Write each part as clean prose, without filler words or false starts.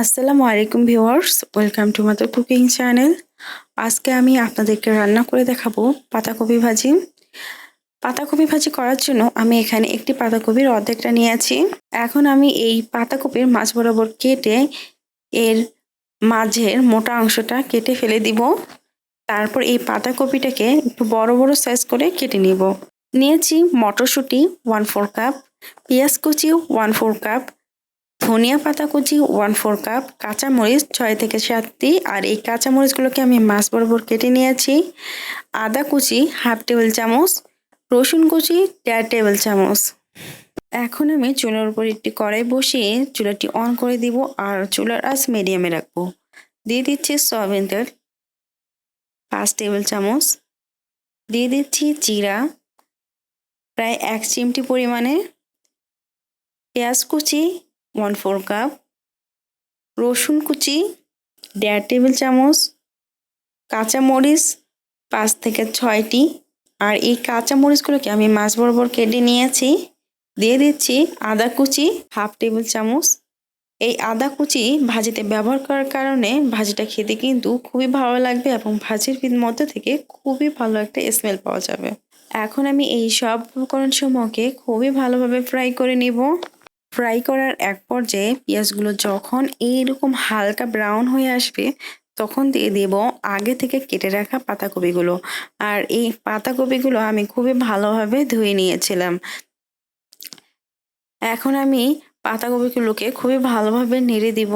আসসালামু আলাইকুম viewers, welcome to mother cooking channel. আজকে আমি আপনাদেরকে রান্না করে দেখাবো পাতাকপি ভাজি। পাতাকপি ভাজি করার জন্য আমি এখানে একটি পাতাকপির অর্ধেকটা নিয়েছি। এখন আমি এই পাতাকপির মাঝ বরাবর কেটে এর মাঝের মোটা অংশটা কেটে ফেলে দিব। তারপর এই পাতাকপিটাকে একটু বড় বড় সাইজ করে কেটে নিব। নিয়েছি মটরশুঁটি 1/4 কাপ, পেঁয়াজ কুচি 1/4 কাপ, ধনিয়া পাতা কুচি 1/4 কাপ, কাঁচামরিচ 6 থেকে 7টি, আর এই কাঁচামরিচগুলোকে আমি মাছ বরাবর কেটে নিয়েছি। আদা কুচি 1/2 টেবিল চামচ, রসুন কুচি 1.5 টেবিল চামচ। এখন আমি চুলার উপর একটি কড়াই বসিয়ে চুলাটি অন করে দিব আর চুলার আঁচ মিডিয়ামে রাখবো। দিয়ে দিচ্ছি সয়াবিন তেল 5 টেবিল চামচ, দিয়ে দিচ্ছি জিরা প্রায় 1 চিমটি পরিমাণে, পেঁয়াজ কুচি 1/4 কাপ, রসুন কুচি 1.5 টেবিল চামচ, কাঁচামরিচ 5 থেকে 6টি, আর এই কাঁচামরিচগুলোকে আমি মাছ বরাবর কেটে নিয়েছি। দিয়ে দিচ্ছি আদা কুচি 1/2 টেবিল চামচ। এই আদা কুচি ভাজিতে ব্যবহার করার কারণে ভাজিটা খেতে কিন্তু খুবই ভালো লাগবে এবং ভাজির মধ্যে থেকে খুবই ভালো একটা স্মেল পাওয়া যাবে। এখন আমি এই সব উপকরণ সমূহকে খুবই ভালোভাবে ফ্রাই করে নিব। ফ্রাই করার এক পর্যায়ে পেঁয়াজগুলো যখন এইরকম হালকা ব্রাউন হয়ে আসবে তখন দিয়ে দেব আগে থেকে কেটে রাখা পাতাকপিগুলো। আর এই পাতাকপিগুলো আমি খুবই ভালোভাবে ধুয়ে নিয়েছিলাম। এখন আমি পাতাকপিগুলোকে খুবই ভালোভাবে নেড়ে দিব।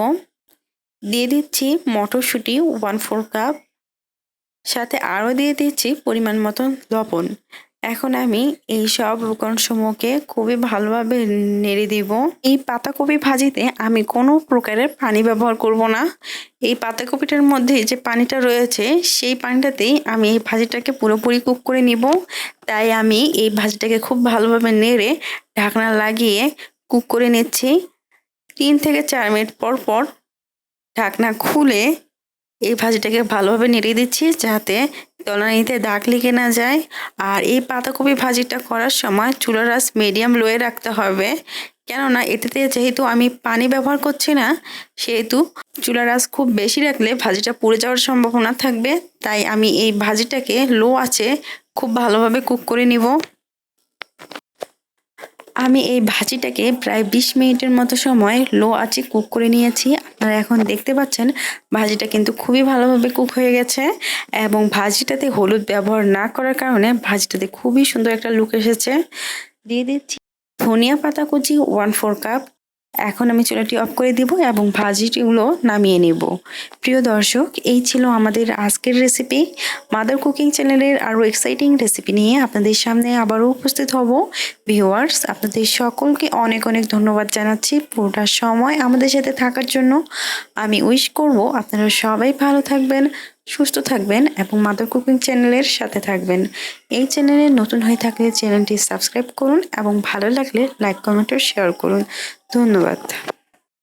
দিয়ে দিচ্ছি মটরশুঁটি 1/4 কাপ, সাথে আরও দিয়ে দিচ্ছি পরিমাণ মতো লবণ। এখন আমি এই সব উপকরণ সমূহকে খুবই ভালোভাবে নেড়ে দিব। এই পাতাকপি ভাজিতে আমি কোনো প্রকারের পানি ব্যবহার করব না। এই পাতাকপিটার মধ্যে যে পানিটা রয়েছে সেই পানিটাতেই আমি এই ভাজিটাকে পুরোপুরি কুক করে নিব। তাই আমি এই ভাজিটাকে খুব ভালোভাবে নেড়ে ঢাকনা লাগিয়ে কুক করে নিচ্ছি। 3 থেকে 4 মিনিট পর পর ঢাকনা খুলে এই ভাজিটাকে ভালোভাবে নেড়ে দিচ্ছি যাতে তলানিতে দাগ লেগে না যায়। আর এই পাতাকপি ভাজিটা করার সময় চুলার আঁচ মিডিয়াম লোয়ে রাখতে হবে, কেননা এটাতে যেহেতু আমি পানি ব্যবহার করছি না সেহেতু চুলার আঁচ খুব বেশি রাখলে ভাজিটা পুড়ে যাওয়ার সম্ভাবনা থাকবে। তাই আমি এই ভাজিটাকে লো আঁচে খুব ভালোভাবে কুক করে নিব। আমি এই ভাজিটাকে প্রায় 20 মিনিটের মতো সময় লো আঁচে কুক করে নিয়েছি। আপনারা এখন দেখতে পাচ্ছেন ভাজিটা কিন্তু খুবই ভালোভাবে কুক হয়ে গেছে এবং ভাজিটাতে হলুদ ব্যবহার না করার কারণে ভাজিটাতে খুবই সুন্দর একটা লুক এসেছে। দিয়ে দিচ্ছি ধনিয়া পাতা কুচি 1/4 কাপ। এখন আমি চুলাটি অফ করে দিব এবং ভাজিগুলো নামিয়ে নেব। প্রিয় দর্শক, এই ছিল আমাদের আজকের রেসিপি। মাদার কুকিং চ্যানেলের আরও এক্সাইটিং রেসিপি নিয়ে আপনাদের সামনে আবারও উপস্থিত হব। ভিউয়ার্স, আপনাদের সকলকে অনেক অনেক ধন্যবাদ জানাচ্ছি পুরোটা সময় আমাদের সাথে থাকার জন্য। আমি উইশ করব আপনারা সবাই ভালো থাকবেন, সুস্থ থাকবেন এবং মাদার কুকিং চ্যানেলের সাথে থাকবেন। এই চ্যানেলে নতুন হয়ে থাকলে চ্যানেলটি সাবস্ক্রাইব করুন এবং ভালো লাগলে লাইক, কমেন্ট ও শেয়ার করুন। ধন্যবাদ।